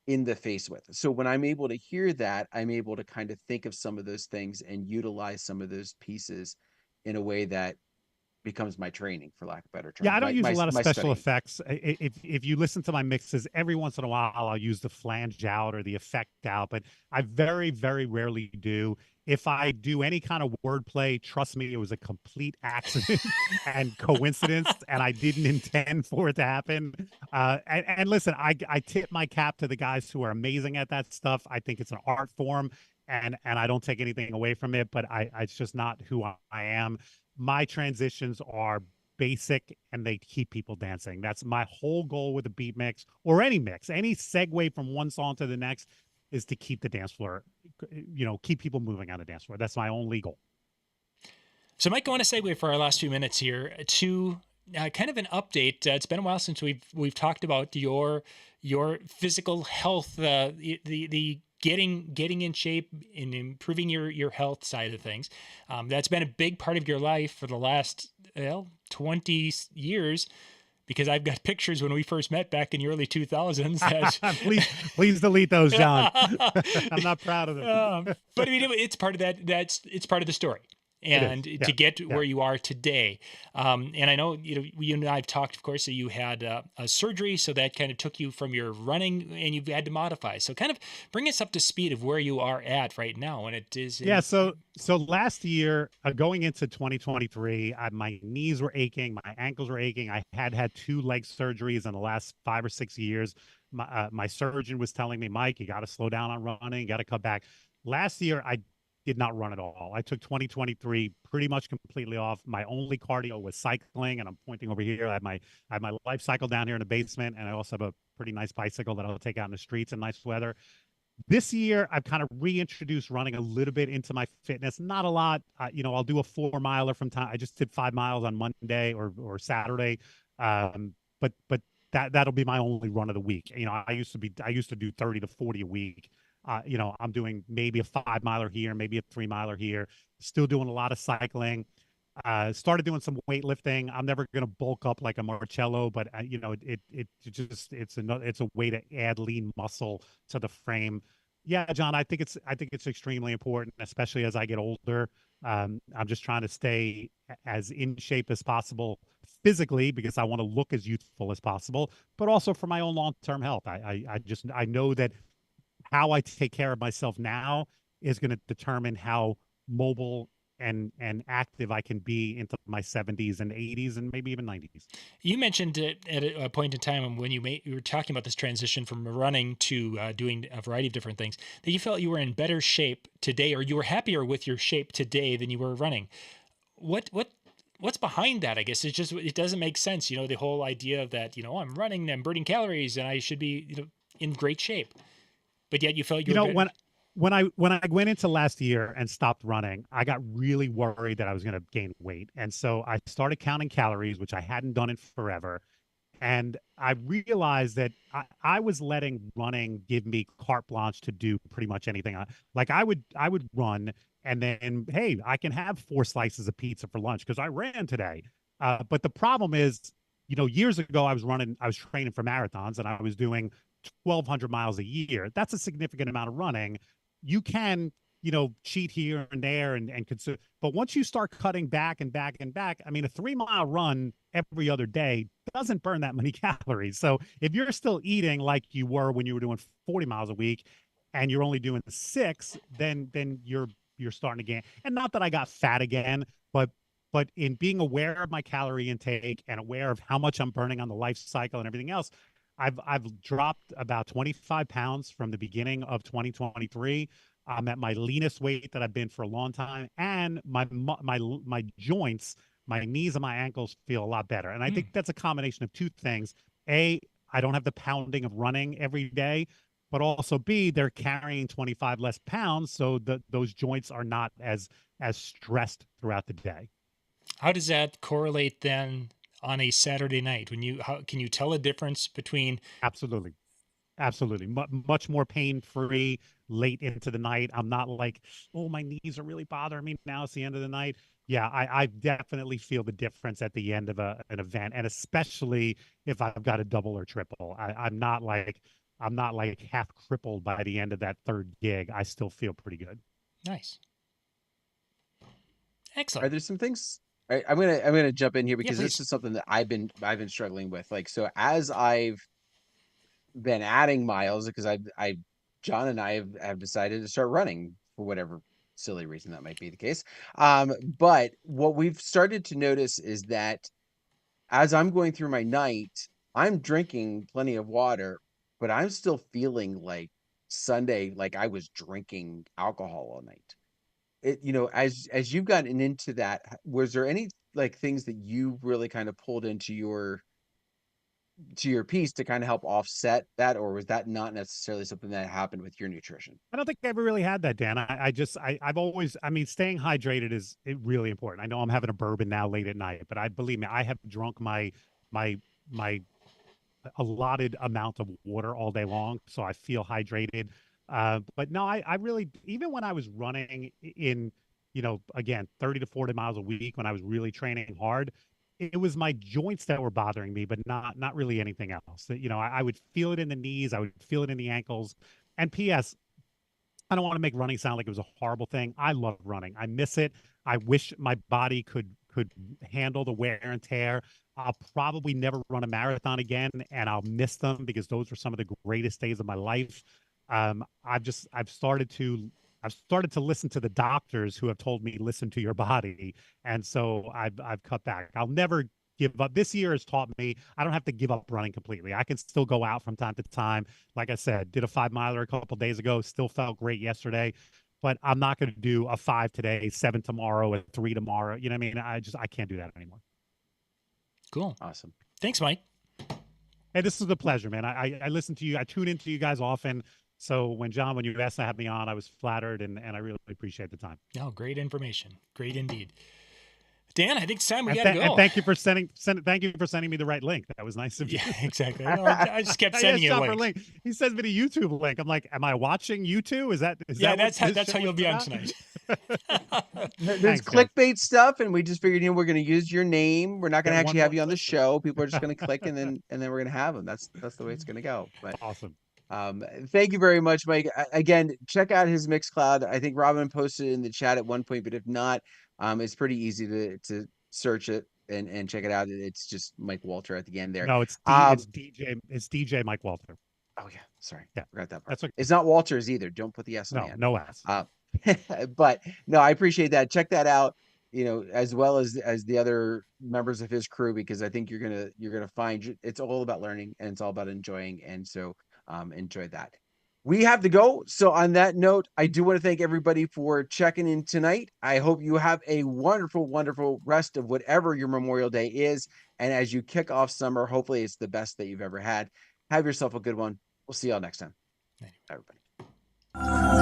in the face with. So when I'm able to hear that, I'm able to kind of think of some of those things and utilize some of those pieces in a way that becomes my training, for lack of better Yeah, terms, I don't use a lot of my special studying. effects. If you listen to my mixes, every once in a while I'll use the flange out or the effect out, but I very, very rarely do. If I do any kind of wordplay, trust me, it was a complete accident and coincidence, and I didn't intend for it to happen. And listen, I tip my cap to the guys who are amazing at that stuff. I think it's an art form, and I don't take anything away from it, but it's just not who I am. My transitions are basic and they keep people dancing. That's my whole goal with a beat mix or any mix, any segue from one song to the next is to keep the dance floor, keep people moving on the dance floor. That's my only goal. So, Mike, I want to segue for our last few minutes here to kind of an update. It's been a while since we've talked about your physical health, the getting in shape and improving your health side of things. That's been a big part of your life for the last 20 years. Because I've got pictures when we first met back in the early 2000s. Please delete those, John. I'm not proud of them. But I mean, it's part of that. It's part of the story. And to get where you are today. And I know, you and I have talked, of course, that you had a surgery, so that kind of took you from your running and you've had to modify. So kind of bring us up to speed of where you are at right now. And it is. So last year, going into 2023, my knees were aching, my ankles were aching. I had 2 leg surgeries in the last 5 or 6 years. My surgeon was telling me, Mike, you got to slow down on running, you got to cut back. Last year, I did not run at all. I took 2023 pretty much completely off. My only cardio was cycling, and I'm pointing over here. I have my life cycle down here in the basement, and I also have a pretty nice bicycle that I'll take out in the streets in nice weather. This year, I've kind of reintroduced running a little bit into my fitness. Not a lot. I'll do a 4-miler from time. I just did 5 miles on Monday or Saturday. But that'll be my only run of the week. I used to do 30 to 40 a week. I'm doing maybe a 5-miler here, maybe a 3-miler here. Still doing a lot of cycling. Started doing some weightlifting. I'm never going to bulk up like a Marcello, but it's a way to add lean muscle to the frame. Yeah, John, I think it's extremely important, especially as I get older. I'm just trying to stay as in shape as possible physically because I want to look as youthful as possible, but also for my own long-term health. I know that how I take care of myself now is going to determine how mobile and active I can be into my 70s and 80s and maybe even 90s. You mentioned it at a point in time when you were talking about this transition from running to doing a variety of different things, that you felt you were in better shape today, or you were happier with your shape today than you were running. What's behind that? I guess it doesn't make sense. The whole idea that, I'm running and I'm burning calories and I should be, in great shape. But yet you felt when I went into last year and stopped running, I got really worried that I was going to gain weight. And so I started counting calories, which I hadn't done in forever. And I realized that I was letting running give me carte blanche to do pretty much anything. I would run and then, hey, I can have 4 slices of pizza for lunch because I ran today. But the problem is, years ago I was training for marathons and I was doing 1,200 miles a year. That's a significant amount of running. You can, cheat here and there and consume. But once you start cutting back and back and back, I mean, a 3-mile run every other day doesn't burn that many calories. So if you're still eating like you were when you were doing 40 miles a week and you're only doing 6, then you're starting to gain. And not that I got fat again, but in being aware of my calorie intake and aware of how much I'm burning on the life cycle and everything else, I've dropped about 25 pounds from the beginning of 2023. I'm at my leanest weight that I've been for a long time, and my joints, my knees and my ankles feel a lot better. And I think that's a combination of 2 things. A, I don't have the pounding of running every day, but also B, they're carrying 25 less pounds, so those joints are not as stressed throughout the day. How does that correlate then on a Saturday night? Can you tell a difference between? Absolutely. Much more pain-free late into the night. I'm not like, oh, my knees are really bothering me now. It's the end of the night. Yeah, I definitely feel the difference at the end of an event, and especially if I've got a double or triple. I'm not like half crippled by the end of that 3rd gig. I still feel pretty good. Nice. Are Excellent. there some things? I'm gonna jump in here because please. this is something that I've been struggling with. Like, so as I've been adding miles, because John and I have decided to start running for whatever silly reason that might be the case. But what we've started to notice is that as I'm going through my night, I'm drinking plenty of water, but I'm still feeling like Sunday, like I was drinking alcohol all night. As you've gotten into that, was there any like things that you really kind of pulled into your piece to kind of help offset that, or was that not necessarily something that happened with your nutrition? I don't think I ever really had that, Dan. I've always, I mean, staying hydrated is really important. I know I'm having a bourbon now late at night, but believe me, I have drunk my allotted amount of water all day long, so I feel hydrated. But no, I really, even when I was running in, again, 30 to 40 miles a week, when I was really training hard, it was my joints that were bothering me, but not really anything else. I would feel it in the knees, I would feel it in the ankles. And P.S., I don't want to make running sound like it was a horrible thing. I love running. I miss it. I wish my body could handle the wear and tear. I'll probably never run a marathon again, and I'll miss them because those were some of the greatest days of my life. I've started to listen to the doctors who have told me listen to your body, and so I've cut back. I'll never give up. This year has taught me I don't have to give up running completely. I can still go out from time to time. Like I said, did a 5-miler a couple days ago, still felt great yesterday, but I'm not going to do a 5 today, 7 tomorrow, a 3 tomorrow. You know what I mean? I can't do that anymore. Cool. Awesome. Thanks, Mike. Hey, this is a pleasure, man. I listen to you. I tune into you guys often. So when you asked to have me on, I was flattered, and I really appreciate the time. Oh, great information. Great indeed. Dan, I think it's time we And got to go. And thank you for sending me the right link. That was nice of you. Yeah, exactly. I just kept sending you a link. He sends me the YouTube link. I'm like, am I watching YouTube? That's how you'll be on tonight. There's Thanks, guys. clickbait stuff, and we just figured, we're going to use your name. We're not going to Get actually one have more you on the listen. show. People are just going to click, and then we're going to have them. That's the way it's going to go. But Awesome. thank you very much, Mike. Again, check out his Mixcloud. I think Robin posted it in the chat at one point, but if not, it's pretty easy to search it and check it out. It's just Mike Walter at the end there. No, it's DJ Mike Walter. Oh yeah, sorry, Yeah, forgot that part. that's okay. It's not Walters either. Don't put the S on the end. No S. But no, I appreciate that. Check that out. As well as the other members of his crew, because I think you're gonna find it's all about learning and it's all about enjoying, and so enjoy that. We have to go. So on that note, I do want to thank everybody for checking in tonight. I hope you have a wonderful, wonderful rest of whatever your Memorial Day is. And as you kick off summer, hopefully it's the best that you've ever had. Have yourself a good one. We'll see y'all next time. Bye, everybody.